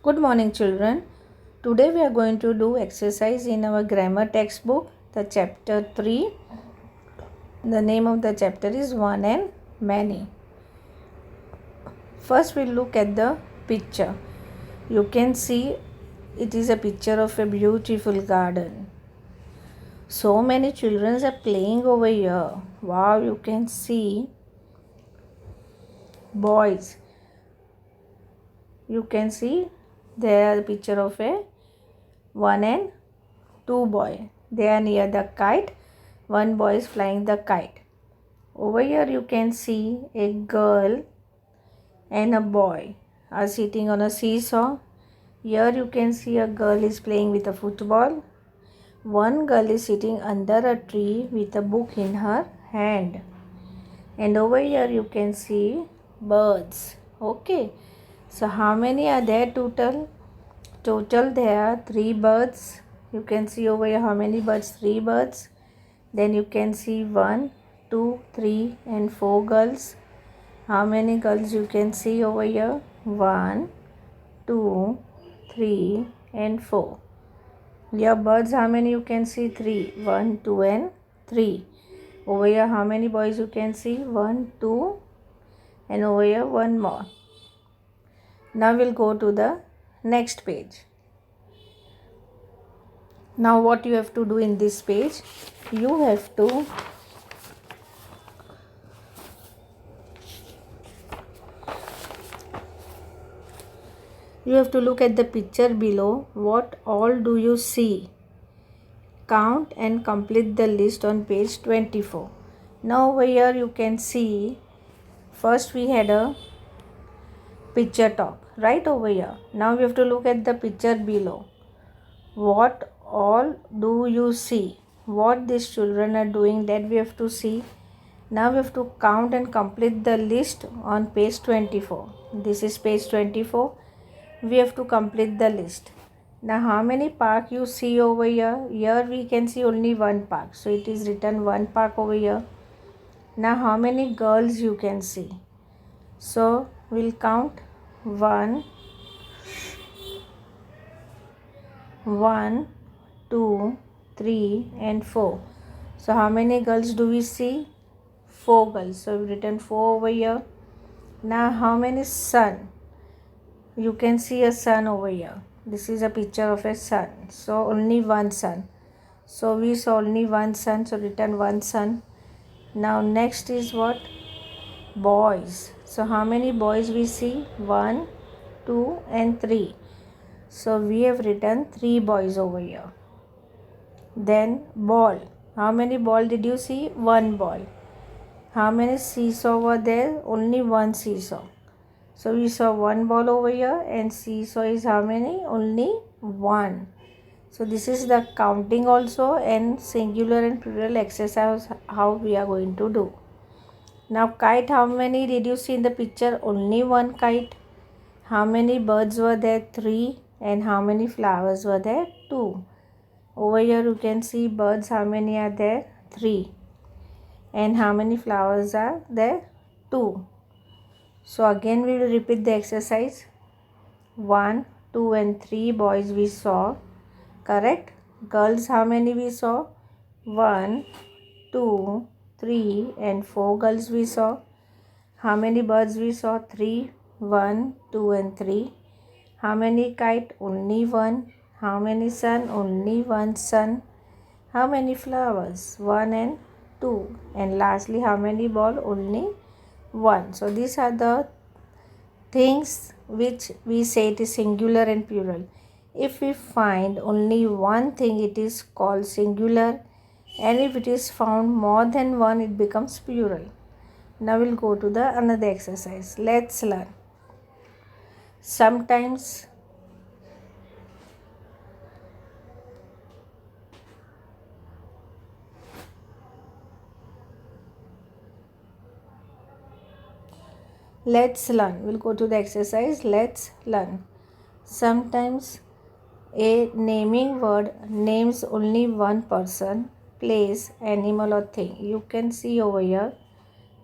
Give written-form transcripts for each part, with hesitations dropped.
Good morning, children. Today we are going to do exercise in our grammar textbook, the chapter 3. The name of the chapter is One and Many. First, we'll look at the picture. You can see it is a picture of a beautiful garden. So many children are playing over here. Wow, you can see boys. You can see there the picture of a one and two boy. They are near the kite. One boy is flying the kite. Over here you can see a girl and a boy are sitting on a seesaw. Here you can see a girl is playing with a football. One girl is sitting under a tree with a book in her hand. And over here you can see birds. Okay. So how many are there total? Total there are 3 birds. You can see over here how many birds? 3 birds. Then you can see 1, 2, 3 and 4 girls. How many girls you can see over here? 1, 2, 3 and 4. Here birds how many you can see? 3. 1, 2 and 3. Over here how many boys you can see? 1, 2 and over here 1 more. Now we'll go to the next page. Now what you have to do in this page? You have to look at the picture below. What all do you see? Count and complete the list on page 24. Now over here you can see first we had a picture top right over here. Now we have to look at the picture below. What all do you see? What these children are doing, that we have to see. Now we have to count and complete the list on page 24. This is page 24. We have to complete the list. Now how many park you see over here? Here we can see only one park. So it is written one park over here. Now how many girls you can see? So we'll count 1, 2, 3 and 4. So how many girls do we see? 4 girls. So we've written 4 over here. Now how many sun? You can see a sun over here. This is a picture of a sun. So only one sun. So we saw only one sun. So written one sun. Now next is what? Boys. So how many boys we see? 1, 2 and 3. So we have written 3 boys over here. Then ball. How many ball did you see? 1 ball. How many seesaw were there? Only one seesaw. So we saw 1 ball over here and seesaw is how many? Only 1. So this is the counting also and singular and plural exercise how we are going to do. Now kite, how many did you see in the picture? Only 1 kite. How many birds were there? 3. And how many flowers were there? 2. Over here you can see birds, how many are there? 3. And how many flowers are there? 2. So again we will repeat the exercise. 1, 2 and 3 boys we saw. Correct? Girls how many we saw? 1, 2, 3 and 4 girls we saw. How many birds we saw? 3. 1, 2 and 3. How many kite? Only 1. How many sun? Only 1 sun. How many flowers? 1 and 2. And lastly, how many ball? Only 1. So these are the things which we say it is singular and plural. If we find only one thing, it is called singular. And if it is found more than one, it becomes plural. Now we'll go to the another exercise. Let's learn. Sometimes let's learn. We'll go to the exercise. Let's learn. Sometimes a naming word names only one person, place, animal or thing. You can see over here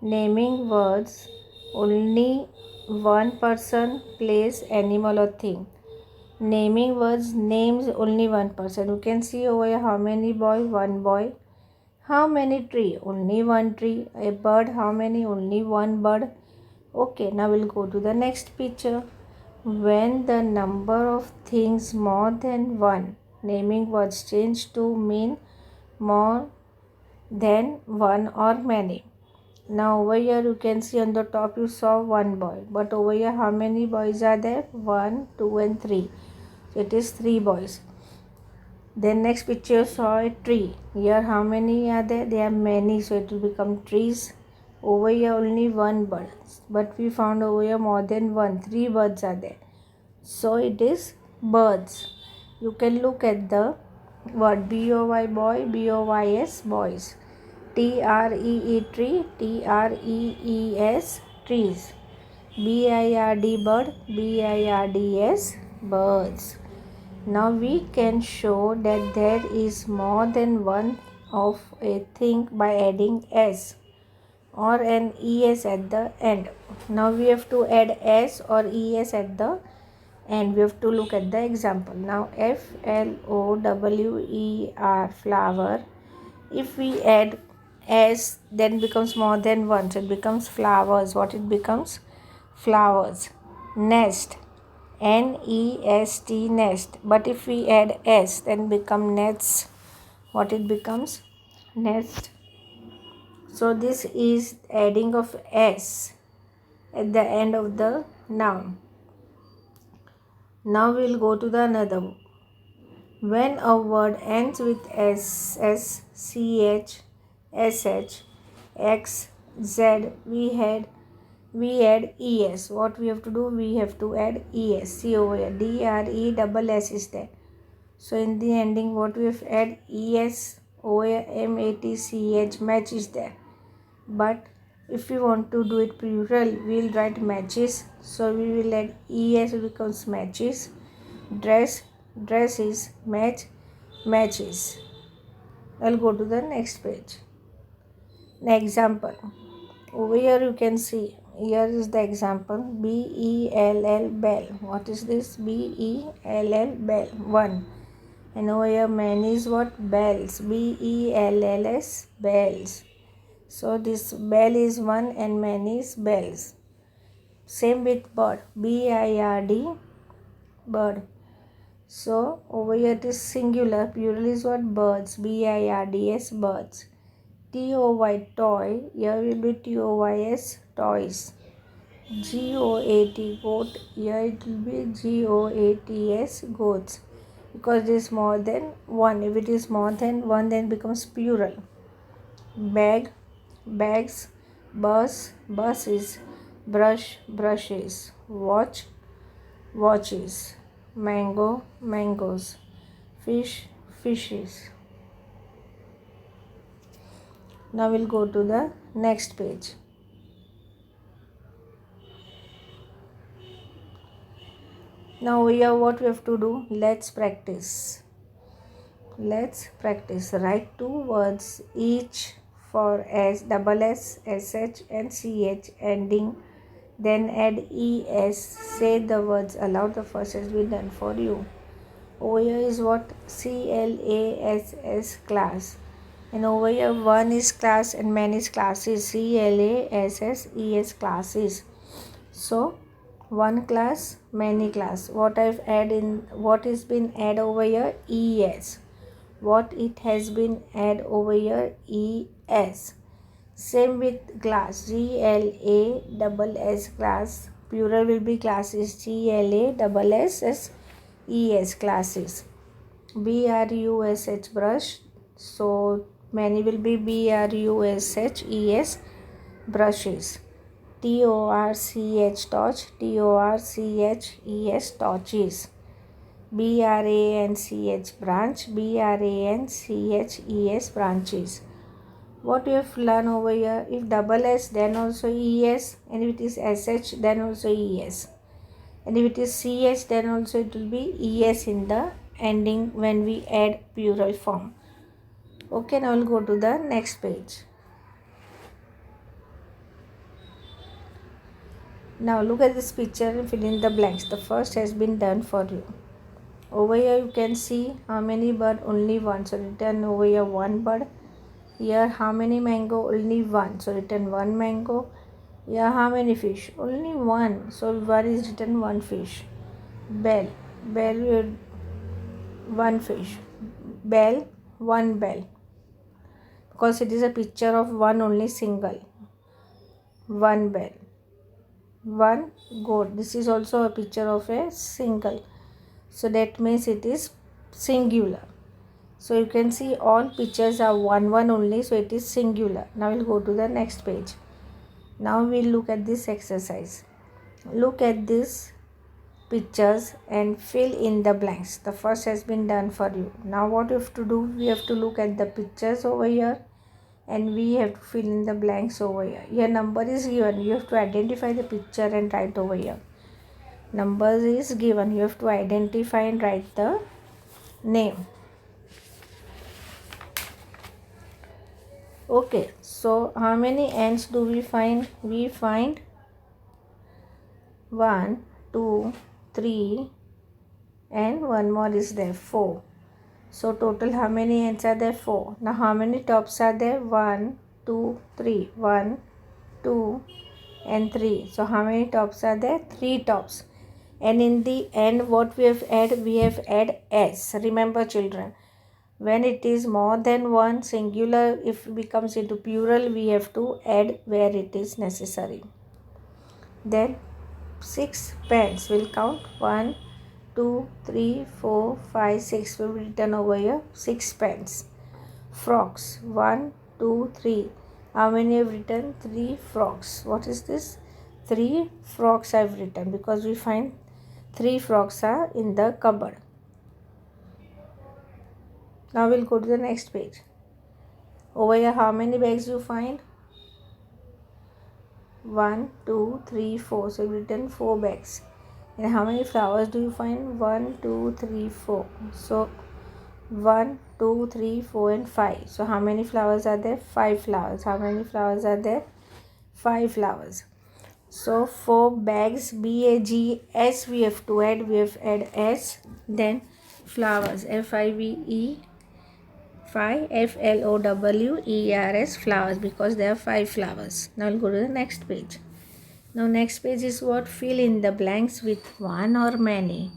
naming words only one person, place, animal or thing. Naming words, names only one person. You can see over here how many boy, one boy. How many tree? Only one tree. A bird, how many? Only one bird. Okay, now we'll go to the next picture. When the number of things more than one, naming words change to mean more than one or many. Now over here you can see on the top you saw one boy, but over here how many boys are there? 1, 2 and 3. So it is 3 boys. Then next picture you saw a tree. Here how many are there? There are many, so it will become trees. Over here only one bird, but we found over here more than one. 3 birds are there, so it is birds. You can look at the word boy, boy, boys, boys. Tree, tree, trees, trees. Bird, birds, birds. Now we can show that there is more than one of a thing by adding s or an es at the end. Now we have to add s or es at the end. We have to look at the example. Now flower, flower. If we add s, then becomes more than one, so it becomes flowers. What it becomes? Flowers. Nest, nest, nest. But if we add s, then become nets. What it becomes? Nest. So this is adding of s at the end of the noun. Now we'll go to the another. When a word ends with s, ch, sh, x, z, we add es. What we have to do? We have to add es. See over here, DRE is there. So in the ending, what we have add es over here, match, match is there. But if we want to do it plural, we will write matches. So we will add es becomes matches. Dress, dresses, match, matches. I'll go to the next page. An example. Over here you can see, here is the example. Bell, bell. What is this? Bell, bell. 1. And over here man is what? Bells. Bells, bells. So this bell is 1 and man is bells. Same with bird. Bird, bird. So over here it is singular. Plural is what? Birds. Birds, birds. Toy, toy. Here will be toys, toys. Goat, goat. Here it will be goats, goats. Because it is more than one. If it is more than one, then it becomes plural. Bag, bags. Bus, buses. Brush, brushes. Watch, watches. Mango, mangoes. Fish, fishes. Now we'll go to the next page. Now here what we have to do? Let's practice. Let's practice. Write 2 words each for s, double s, sh and ch ending. Then add es. Say the words aloud. The first has been done for you. Over here is what? CLASS, class. And over here one is class and many is classes. CLASSES, classes. So one class, many class. What I've add in, what is been add over here? ES. What it has been add over here? ES. Same with class. GLASS, class. Plural will be classes. GLASS, classes. BRUSH, brush. So many will be BRUSHES, brushes. TORCH, torch. TORCHES, torches. BRANCH, branch. BRANCHES, branches. What we have learned over here? If double S, then also ES, and if it is SH, then also ES, and if it is CH, then also it will be ES in the ending when we add plural form. Okay, now we'll go to the next page. Now look at this picture and fill in the blanks. The first has been done for you. Over here you can see how many bird, only one, so written over here one bird. Here how many mango, only one, so written one mango. Here how many fish, only one, so what is written one fish. Bell, one fish. Bell, one bell, because it is a picture of one only single. One bell. One goat, this is also a picture of a single, so that means it is singular. So you can see all pictures are one only, so it is singular. Now we'll go to the next page. Now we'll look at this exercise. Look at these pictures and fill in the blanks. The first has been done for you. Now what you have to do, we have to look at the pictures over here and we have to fill in the blanks over here. Here number is given, you have to identify the picture and write over here. Numbers is given, you have to identify and write the name. Okay, so how many ants do we find? We find 1, 2, 3 and one more is there, 4. So total how many ants are there? 4. Now how many tops are there? 1, 2, 3. 1, 2 and 3. So how many tops are there? 3 tops. And in the end what we have add? We have add s. Remember children, when it is more than one singular, if it becomes into plural, we have to add where it is necessary. Then 6 pens will count. 1, 2, 3, 4, 5, 6 will be written over here. 6 pens. Frogs. 1, 2, 3. How many have written? 3 frogs. What is this? 3 frogs I have written, because we find 3 frogs are in the cupboard. Now we'll go to the next page. Over here how many bags you find? 1, 2, 3, 4. So we've written 4 bags. And how many flowers do you find? 1, 2, 3, 4. So 1, 2, 3, 4 and 5. So how many flowers are there? 5 flowers. How many flowers are there? 5 flowers. So 4 bags, BAGS we have to add. We have add S. Then flowers, FIVE, 5, FLOWERS, flowers, because there are 5 flowers. Now we'll go to the next page. Now next page is what? Fill in the blanks with one or many.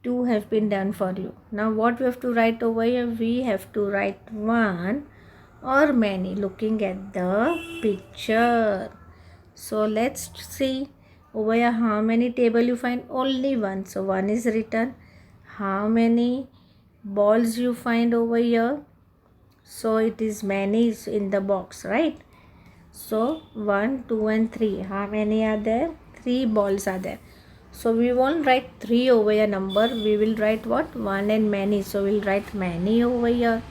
2 have been done for you. Now what we have to write over here? We have to write one or many, looking at the picture. So let's see over here how many table you find? Only one, so 1 is written. How many balls you find over here? So it is many in the box, right? So 1, 2 and 3. How many are there? 3 balls are there. So we won't write 3 over here number. We will write what? 1 and many. So we'll write many over here.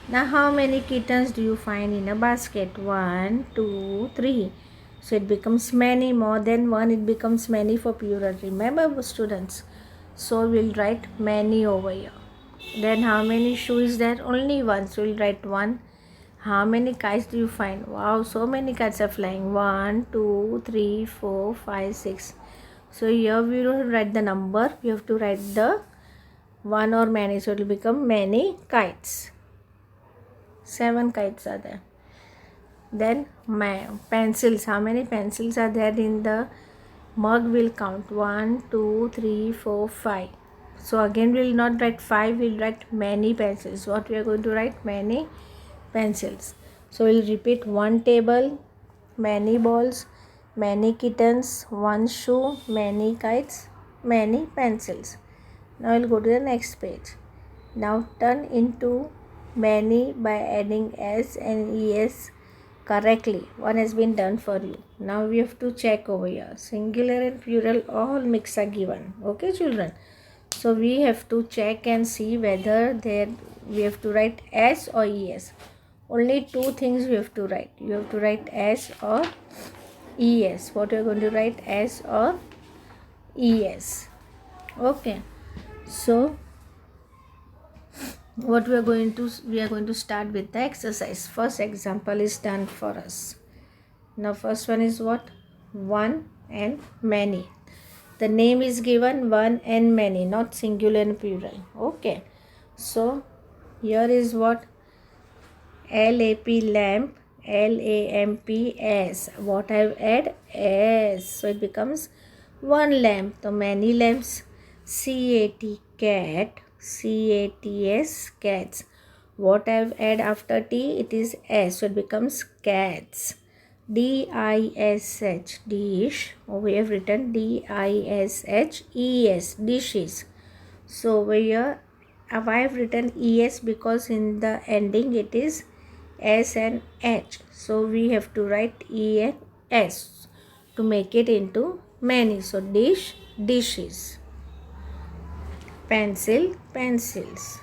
Now how many kittens do you find in a basket? 1, 2, 3. So it becomes many. More than 1, it becomes many for plural. Remember students? So we'll write many over here. Then how many shoes is there? Only 1. So we'll write 1. How many kites do you find? Wow, so many kites are flying. 1, 2, 3, 4, 5, 6. So here we don't write the number. We have to write the one or many. So it will become many kites. 7 kites are there. Then pencils. How many pencils are there in the mug? Will count. 1, 2, 3, 4, 5. So again we will not write 5. We will write many pencils. What we are going to write? Many pencils. So we'll repeat: 1 table, many balls, many kittens, 1 shoe, many kites, many pencils. Now we'll go to the next page. Now turn into many by adding s and es correctly. One has been done for you. Now we have to check over here. Singular and plural all mix are given. Okay children? So we have to check and see whether we have to write s or es. Only 2 things we have to write. You have to write S or ES. What you are going to write? S or ES. Okay. So what we are going to start with the exercise. First example is done for us. Now first one is what? One and many. The name is given one and many, not singular and plural. Okay. So here is what LAP lamp, LAMPS. What I've add? S. So it becomes one lamp. So many lamps. CAT cat, CATS cats. What I've add after T? It is S. So it becomes cats. DISH dish. We have written DISHES dishes. So over here I have written ES because in the ending it is S and H. So we have to write E and S to make it into many. So dish, dishes. Pencil, pencils.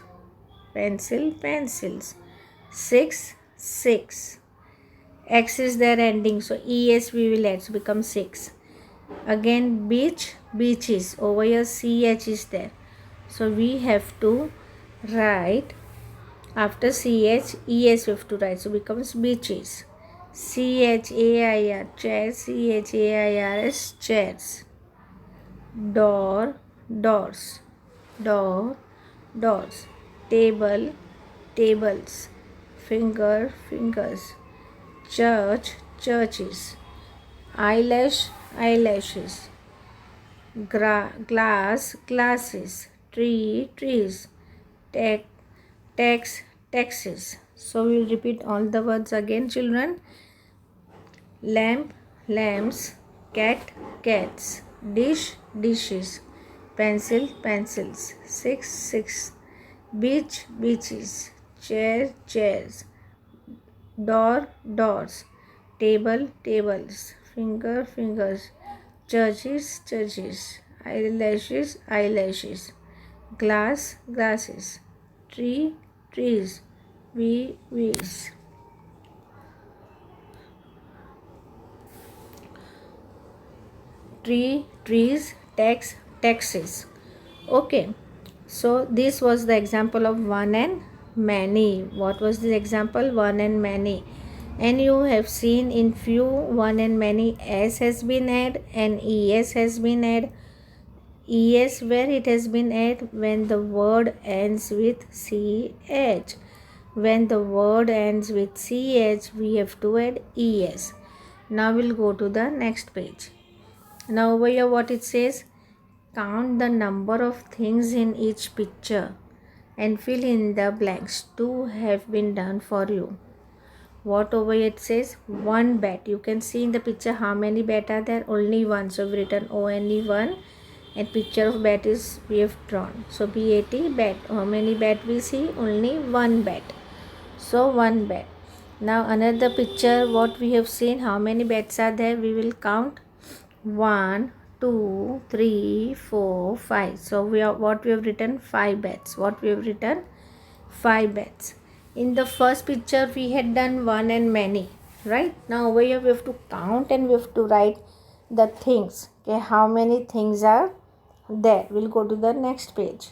Pencil, pencils. Six, six. X is their ending. So ES we will add. So become 6. Again beach, beaches. Over here CH is there. So we have to write after CH, ES we have to write. So becomes beaches. CHAIR, chairs, CHAIRS, chairs. Door, doors. Door, doors. Table, tables. Finger, fingers. Church, churches. Eyelash, eyelashes. Glass, glasses. Tree, trees. Tax, taxes. So we'll repeat all the words again, children. Lamp, lamps. Cat, cats. Dish, dishes. Pencil, pencils. Six, six. Beach, beaches. Chair, chairs. Door, doors. Table, tables. Finger, fingers. Churches, churches. Eyelashes, eyelashes. Glass, glasses. Tree, trees. Weeds. Tree, trees, tax, taxes. Okay. So this was the example of one and many. What was the example? One and many. And you have seen in few one and many S has been added and ES has been added. ES where it has been added? When the word ends with CH. When the word ends with CH, we have to add ES. Now we'll go to the next page. Now over here what it says? Count the number of things in each picture and fill in the blanks. 2 have been done for you. What over here it says? One bat. You can see in the picture how many bat are there? Only one. So we've written only one. And picture of bat is we have drawn. So BAT, bat. How many bat we see? Only one bat. So one bat. Now another picture what we have seen. How many bats are there? We will count. 1, 2, 3, 4, 5. So we have written 5 bats. What we have written? 5 bats. In the first picture we had done one and many. Right? Now over here we have to count and we have to write the things. Okay, how many things are there? We'll go to the next page.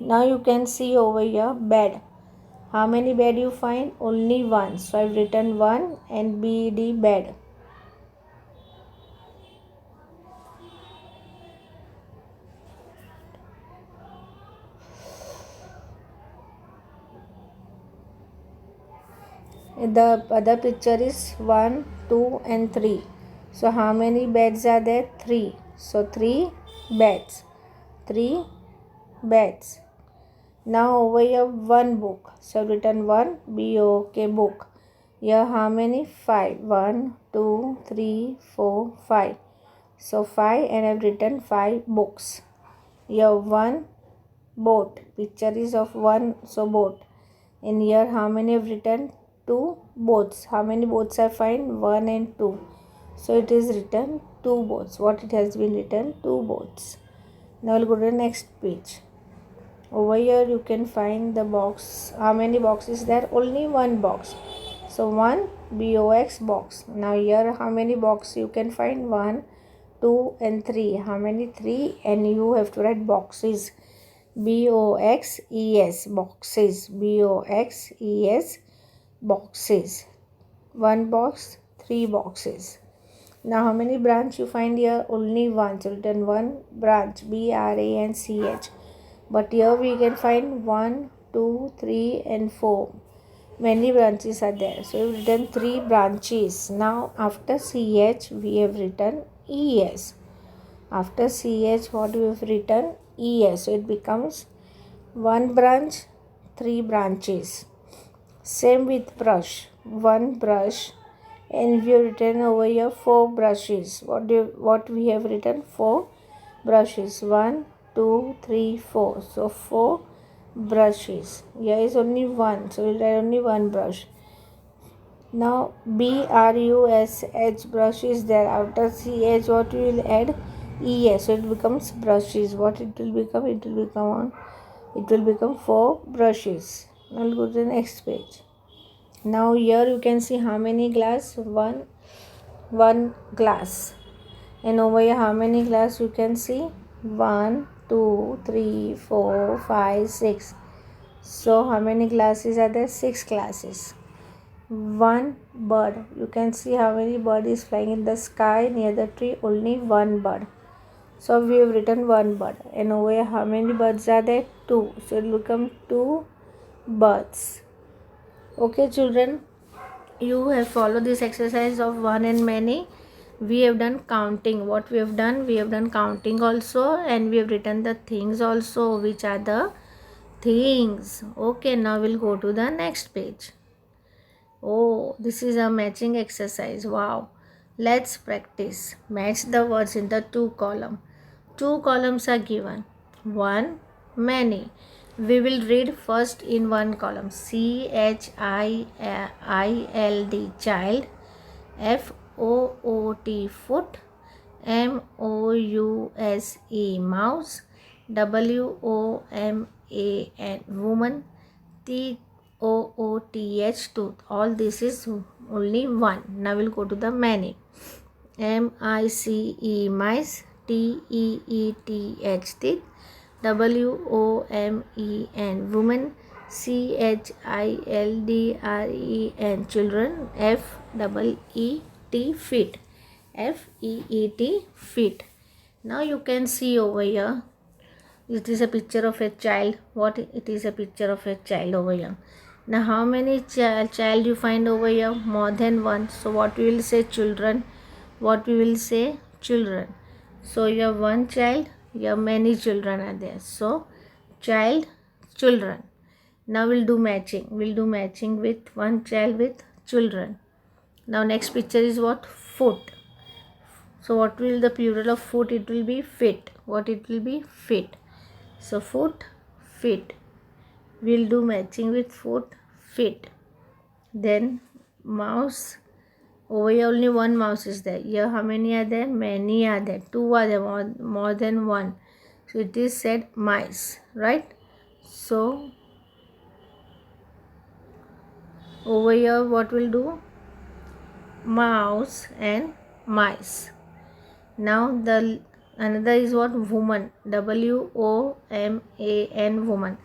Now you can see over here bed. How many bed you find? Only one. So I've written 1 and BD bed. The other picture is 1, 2 and 3. So how many beds are there? 3. So 3 beds. 3 beds. Now over here one book. So written 1 BOK book. Here how many? 5. 1, 2, 3, 4, 5. So 5 and I've written 5 books. Here 1 boat. Picture is of 1 so boat. And here how many I've written? 2 boats. How many boats I find? 1 and 2. So it is written 2 boats. What it has been written? 2 boats. Now we'll go to the next page. Over here you can find the box. How many boxes there? Only one box. So 1 BOX box. Now here how many boxes you can find? 1, 2 and 3. How many? 3 and you have to write boxes. BOXES boxes. BOXES boxes. 1 box, 3 boxes. Now how many branch you find here? Only one. So written one branch, branch. But here we can find 1, 2, 3 and 4. Many branches are there. So we've written 3 branches. Now after ch we have written es. After ch what we have written? Es. So it becomes 1 branch, 3 branches. Same with brush. 1 brush. And we have written over here 4 brushes. What we have written? 4 brushes. 1, 2, 3, 4. So 4 brushes. Here is only 1. So we'll write only 1 brush. Now brush brush is there. After ch what we will add? Es. So it becomes brushes. What it will become? It will become 4 brushes. Now we'll go to the next page. Now here you can see how many glass? One glass. And over here how many glass you can see? 1, 2, 3, 4, 5, 6. So how many glasses are there? 6 glasses. 1 bird. You can see how many bird is flying in the sky near the tree. Only 1 bird. So we have written 1 bird. And over here how many birds are there? 2. So it will become 2 birds. Okay children, you have followed this exercise of one and many. We have done counting. What we have done? We have done counting also, and we have written the things also. Which are the things? Okay, now we'll go to the next page. Oh, this is a matching exercise. Wow. Let's practice. Match the words in the 2 columns. 2 columns are given. 1, many. We will read first in 1 column. child, child. foot, foot. mouse, mouse. woman, woman. tooth. All this is only 1. Now we'll go to the many. mice, mice. teeth, teeth. women, women. children, children. feet, feet. Now you can see over here, it is a picture of a child. What it is? A picture of a child over here. Now how many child you find over here? More than 1. So what we will say? Children. What we will say? Children. So you have 1 child, you have many children are there. So child, children. Now we'll do matching. We'll do matching with 1 child with children. Now next picture is what? Foot. So what will the plural of foot? It will be fit. What it will be? Fit. So foot, fit. We'll do matching with foot, fit. Then mouse. Over here only 1 mouse is there. Here how many are there? Many are there. 2 are there, more than 1. So it is said mice, right? So over here what will do? Mouse and mice. Now the another is what? Woman. woman, woman.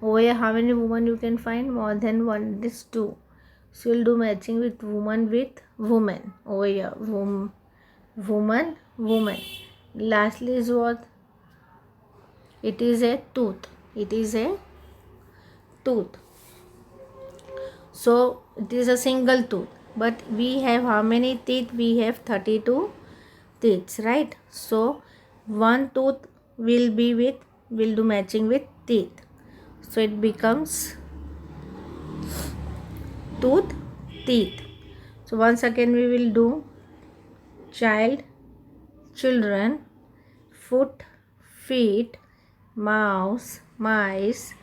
Over here how many women you can find? More than 1. It is 2. So we'll do matching with woman with woman. Over here woman, woman. Lastly is what? It is a tooth. It is a tooth. So it is a single tooth. But we have how many teeth? We have 32 teeth, right? So 1 tooth will do matching with teeth. So it becomes tooth, teeth. So once again we will do child, children, foot, feet, mouse, mice,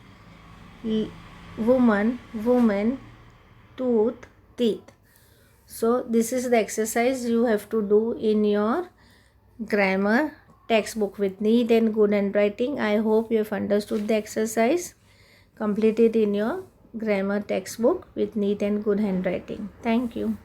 woman, tooth, teeth. So this is the exercise you have to do in your grammar textbook with neat and good handwriting. I hope you have understood the exercise. Complete it in your grammar textbook with neat and good handwriting. Thank you.